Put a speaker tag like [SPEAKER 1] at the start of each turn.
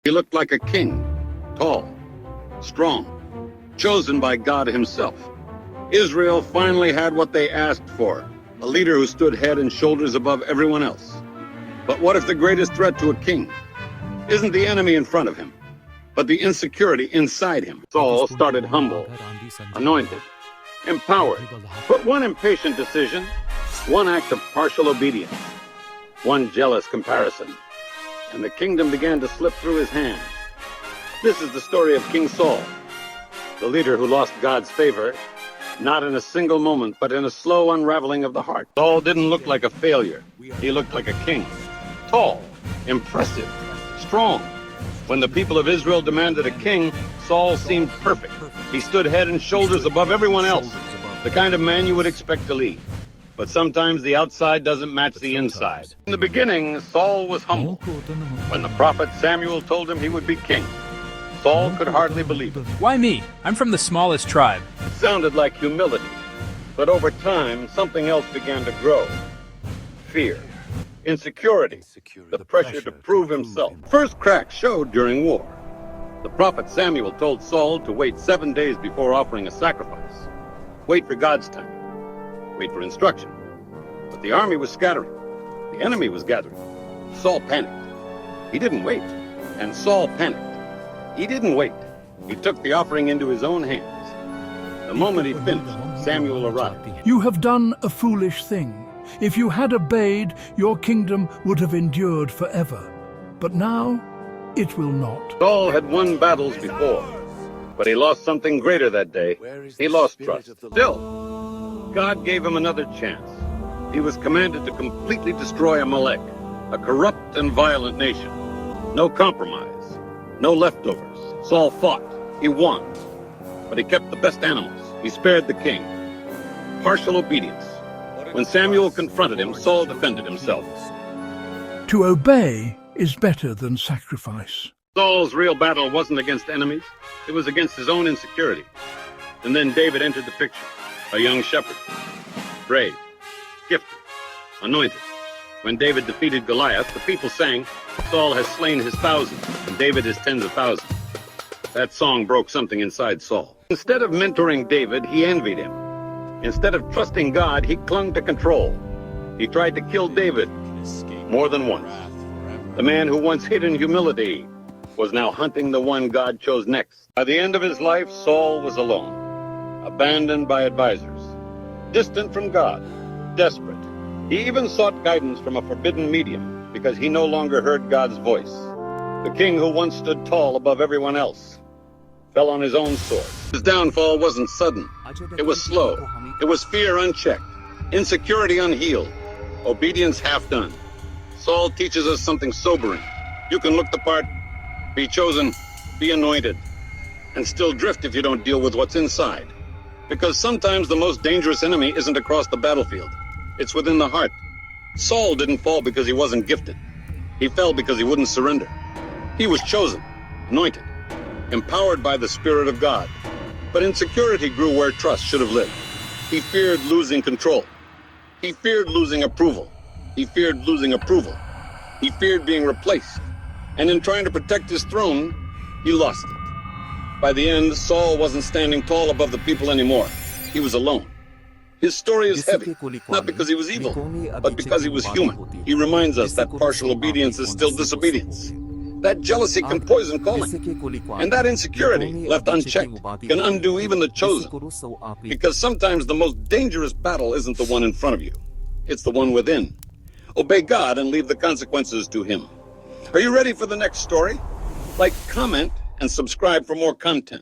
[SPEAKER 1] He looked like a king, tall, strong, chosen by God himself. Israel finally had what they asked for, a leader who stood head and shoulders above everyone else. But what if the greatest threat to a king isn't the enemy in front of him, but the insecurity inside him? Saul started humble, anointed, empowered. But one impatient decision, one act of partial obedience, one jealous comparison, and the kingdom began to slip through his hands. This is the story of King Saul, the leader who lost God's favor, not in a single moment, but in a slow unraveling of the heart. Saul didn't look like a failure. He looked like a king. Tall, impressive, strong. When the people of Israel demanded a king, Saul seemed perfect. He stood head and shoulders above everyone else, the kind of man you would expect to lead. But sometimes the outside doesn't match the inside. In the beginning, Saul was humble. When the prophet Samuel told him he would be king, Saul could hardly believe it.
[SPEAKER 2] Why me? I'm from the smallest tribe.
[SPEAKER 1] It sounded like humility. But over time, something else began to grow. Fear. Insecurity. The pressure to prove himself. First cracks showed during war. The prophet Samuel told Saul to wait 7 days before offering a sacrifice. Wait for God's time. Wait for instruction. But the army was scattering. The enemy was gathering. Saul panicked. He didn't wait. And Saul panicked. He didn't wait. He took the offering into his own hands. The moment he finished, Samuel arrived.
[SPEAKER 3] You have done a foolish thing. If you had obeyed, your kingdom would have endured forever. But now, it will not.
[SPEAKER 1] Saul had won battles before, but he lost something greater that day. He lost trust. Still, God gave him another chance. He was commanded to completely destroy Amalek, a corrupt and violent nation. No compromise. No leftovers. Saul fought. He won. But he kept the best animals. He spared the king. Partial obedience. When Samuel confronted him, Saul defended himself.
[SPEAKER 3] To obey is better than sacrifice.
[SPEAKER 1] Saul's real battle wasn't against enemies. It was against his own insecurity. And then David entered the picture. A young shepherd. Brave. Gifted. Anointed. When David defeated Goliath, the people sang, Saul has slain his thousands, and David his tens of thousands. That song broke something inside Saul. Instead of mentoring David, he envied him. Instead of trusting God, he clung to control. He tried to kill David more than once. The man who once hid in humility was now hunting the one God chose next. By the end of his life, Saul was alone, abandoned by advisors, distant from God, desperate. He even sought guidance from a forbidden medium because he no longer heard God's voice. The king who once stood tall above everyone else fell on his own sword. His downfall wasn't sudden. It was slow. It was fear unchecked, insecurity unhealed, obedience half done. Saul teaches us something sobering. You can look the part, be chosen, be anointed, and still drift if you don't deal with what's inside. Because sometimes the most dangerous enemy isn't across the battlefield. It's within the heart. Saul didn't fall because he wasn't gifted. He fell because he wouldn't surrender. He was chosen, anointed, empowered by the Spirit of God. But insecurity grew where trust should have lived. He feared losing control. He feared losing approval. He feared losing approval. He feared being replaced. And in trying to protect his throne, he lost it. By the end, Saul wasn't standing tall above the people anymore. He was alone. His story is heavy, not because he was evil, but because he was human. He reminds us that partial obedience is still disobedience. That jealousy can poison calling. And that insecurity, left unchecked, can undo even the chosen. Because sometimes the most dangerous battle isn't the one in front of you. It's the one within. Obey God and leave the consequences to Him. Are you ready for the next story? Like, comment, and subscribe for more content.